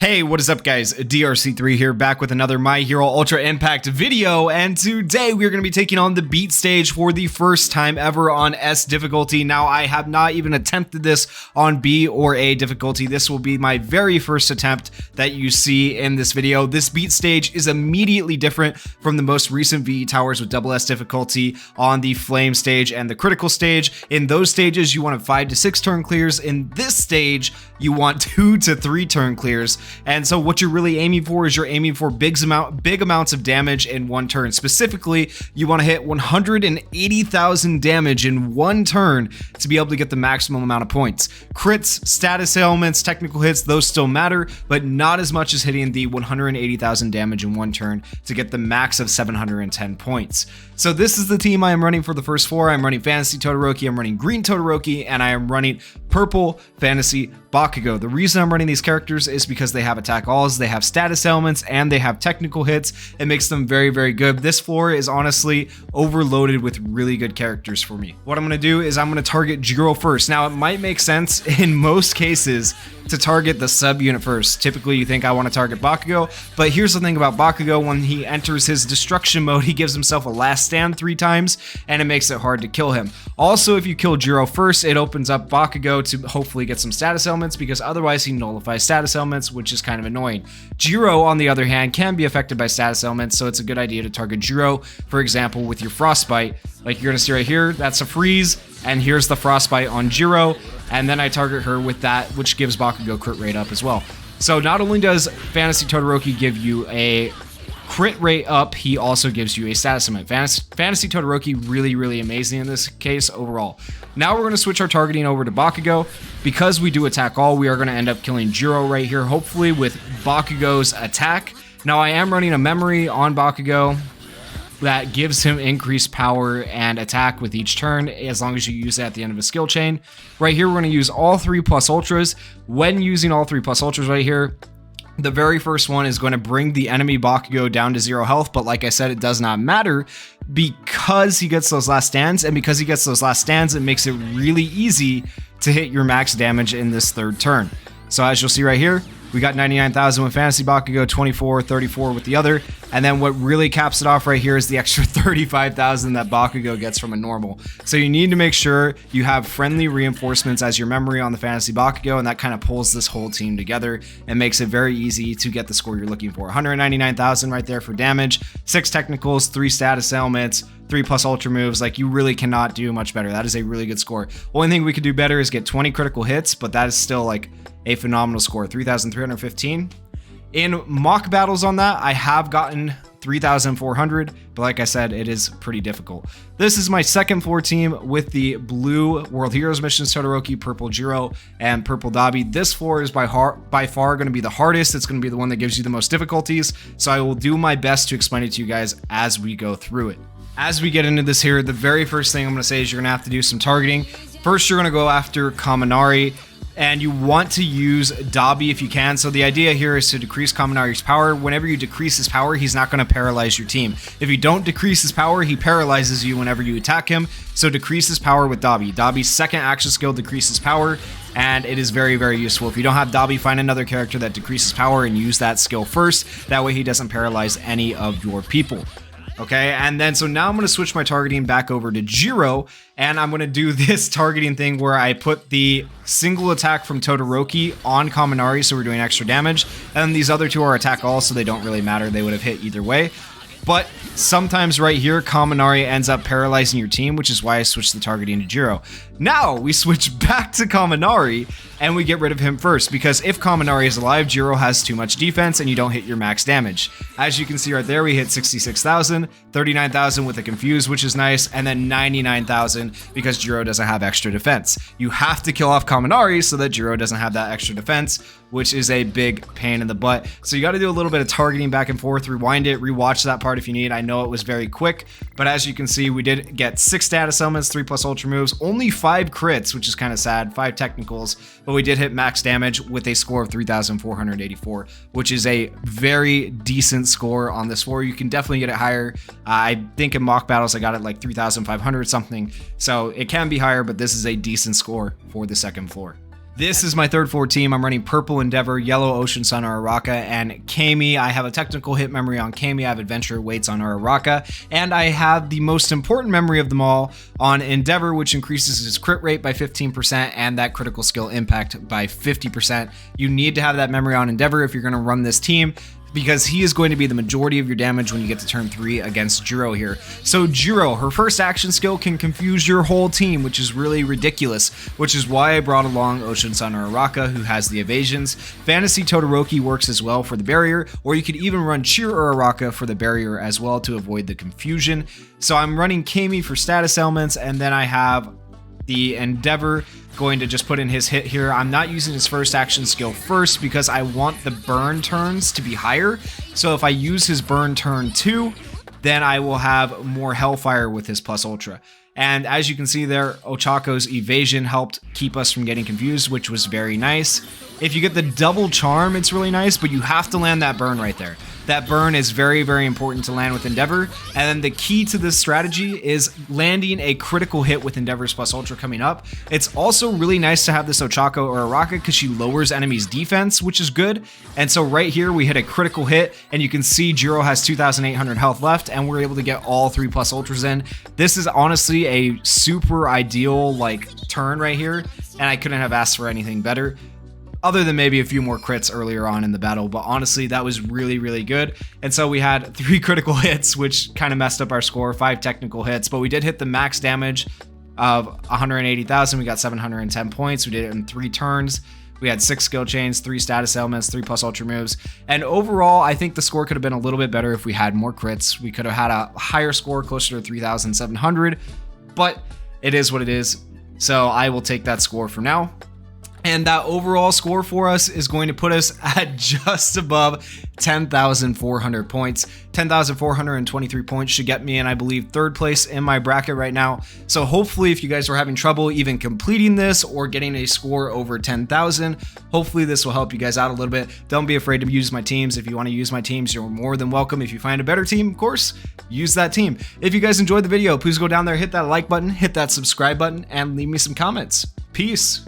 Hey, what is up guys? DRC3 here, back with another My Hero Ultra Impact video, and today we're going to be taking on the beat stage for the first time ever on S difficulty. Now, I have not even attempted this on B or A difficulty. This will be my very first attempt that you see in this video. This beat stage is immediately different from the most recent VE Towers with double S difficulty on the Flame stage and the Critical stage. In those stages, you want 5 to 6 turn clears. In this stage, you want 2 to 3 turn clears. And so what you're really aiming for is you're aiming for big amounts of damage in one turn. Specifically, you want to hit 180,000 damage in one turn to be able to get the maximum amount of points. Crits, status ailments, technical hits, those still matter, but not as much as hitting the 180,000 damage in one turn to get the max of 710 points. So this is the team I am running for the first floor. I'm running Fantasy Todoroki, I'm running Green Todoroki, and I am running Purple Fantasy Bakugo. The reason I'm running these characters is because they have attack alls, they have status elements, and they have technical hits. It makes them very, very good. This floor is honestly overloaded with really good characters for me. What I'm going to do is I'm going to target Jiro first. Now, it might make sense in most cases to target the sub unit first. Typically, you think I want to target Bakugo, but here's the thing about Bakugo. When he enters his destruction mode, he gives himself a last stand 3 times, and it makes it hard to kill him. Also, if you kill Jiro first, it opens up Bakugo to hopefully get some status elements, because otherwise he nullifies status elements, which is kind of annoying. Jiro, on the other hand, can be affected by status elements, so it's a good idea to target Jiro, for example, with your Frostbite. Like you're going to see right here, that's a freeze, and here's the Frostbite on Jiro, and then I target her with that, which gives Bakugo crit rate up as well. So not only does Fantasy Todoroki give you a crit rate up, he also gives you a status element. Fantasy Todoroki really amazing in this case overall. Now we're going to switch our targeting over to Bakugo. Because we do attack all, we are going to end up killing Jiro right here, hopefully with Bakugo's attack. Now I am running a memory on Bakugo that gives him increased power and attack with each turn, as long as you use it at the end of a skill chain. Right here, we're going to use all 3 plus ultras. When using all 3 plus ultras right here, the very first one is going to bring the enemy Bakugo down to 0 health, but like I said, it does not matter because he gets those last stands, and because he gets those last stands, it makes it really easy to hit your max damage in this 3rd turn. So as you'll see right here, we got 99,000 with Fantasy Bakugo, 24, 34 with the other, and then what really caps it off right here is the extra 35,000 that Bakugo gets from a normal. So you need to make sure you have friendly reinforcements as your memory on the Fantasy Bakugo, and that kind of pulls this whole team together and makes it very easy to get the score you're looking for. 199,000 right there for damage, 6 technicals, 3 status elements, 3 plus ultra moves. Like, you really cannot do much better. That is a really good score. Only thing we could do better is get 20 critical hits, but that is still like a phenomenal score. 3,315. In mock battles on that, I have gotten 3,400, but like I said, it is pretty difficult. This is my 2nd floor team with the blue World Heroes missions Todoroki, purple Jiro, and purple Dabi. This floor is by far going to be the hardest. It's going to be the one that gives you the most difficulties, so I will do my best to explain it to you guys as we go through it. As we get into this here, the very first thing I'm going to say is you're going to have to do some targeting. First, you're going to go after Kaminari, and you want to use Dabi if you can. So the idea here is to decrease Kaminari's power. Whenever you decrease his power, he's not going to paralyze your team. If you don't decrease his power, he paralyzes you whenever you attack him. So decrease his power with Dabi. Dabi's 2nd action skill decreases power, and it is very useful. If you don't have Dabi, find another character that decreases power and use that skill first. That way he doesn't paralyze any of your people. Okay, and then so now I'm going to switch my targeting back over to Jiro, and I'm going to do this targeting thing where I put the single attack from Todoroki on Kaminari, so we're doing extra damage, and these other 2 are attack all, so they don't really matter. They would have hit either way. But sometimes right here, Kaminari ends up paralyzing your team, which is why I switched the targeting to Jiro. Now we switch back to Kaminari and we get rid of him first, because if Kaminari is alive, Jiro has too much defense and you don't hit your max damage. As you can see right there, we hit 66,000, 39,000 with a confuse, which is nice, and then 99,000 because Jiro doesn't have extra defense. You have to kill off Kaminari so that Jiro doesn't have that extra defense, which is a big pain in the butt. So you got to do a little bit of targeting back and forth, rewind it, rewatch that part if you need. I know it was very quick, but as you can see, we did get 6 status elements, 3 plus ultra moves, only 5 crits, which is kind of sad, 5 technicals, but we did hit max damage with a score of 3,484, which is a very decent score on this floor. You can definitely get it higher. I think in mock battles I got it like 3,500 something, so it can be higher, but this is a decent score for the 2nd floor. This is my third floor team. I'm running Purple Endeavor, Yellow Ocean Sun Uraraka, and Kami. I have a technical hit memory on Kami. I have adventure weights on Uraraka, and I have the most important memory of them all on Endeavor, which increases his crit rate by 15% and that critical skill impact by 50%. You need to have that memory on Endeavor if you're going to run this team, because he is going to be the majority of your damage when you get to turn 3 against Jiro here. So Jiro, her first action skill can confuse your whole team, which is really ridiculous, which is why I brought along Ocean Sun Uraraka, who has the evasions. Fantasy Todoroki works as well for the barrier, or you could even run Cheer Uraraka for the barrier as well to avoid the confusion. So I'm running Kami for status elements, and then I have the Endeavor going to just put in his hit here. I'm not using his first action skill first because I want the burn turns to be higher. So if I use his burn turn 2, then I will have more Hellfire with his plus ultra. And as you can see there, Ochako's evasion helped keep us from getting confused, which was very nice. If you get the double charm, it's really nice, but you have to land that burn right there. That burn is very, very important to land with Endeavor. And then the key to this strategy is landing a critical hit with Endeavor's plus ultra coming up. It's also really nice to have this Ochako Uraraka because she lowers enemies' defense, which is good. And so right here, we hit a critical hit, and you can see Jiro has 2,800 health left, and we're able to get all 3 plus ultras in. This is honestly a super ideal turn right here, and I couldn't have asked for anything better, other than maybe a few more crits earlier on in the battle. But honestly, that was really, really good. And so we had 3 critical hits, which kind of messed up our score, 5 technical hits, but we did hit the max damage of 180,000. We got 710 points. We did it in 3 turns. We had 6 skill chains, 3 status elements, 3 plus ultra moves. And overall, I think the score could have been a little bit better if we had more crits. We could have had a higher score, closer to 3,700, but it is what it is. So I will take that score for now. And that overall score for us is going to put us at just above 10,400 points. 10,423 points should get me in, I believe, 3rd place in my bracket right now. So hopefully, if you guys are having trouble even completing this or getting a score over 10,000, hopefully this will help you guys out a little bit. Don't be afraid to use my teams. If you want to use my teams, you're more than welcome. If you find a better team, of course, use that team. If you guys enjoyed the video, please go down there, hit that like button, hit that subscribe button, and leave me some comments. Peace.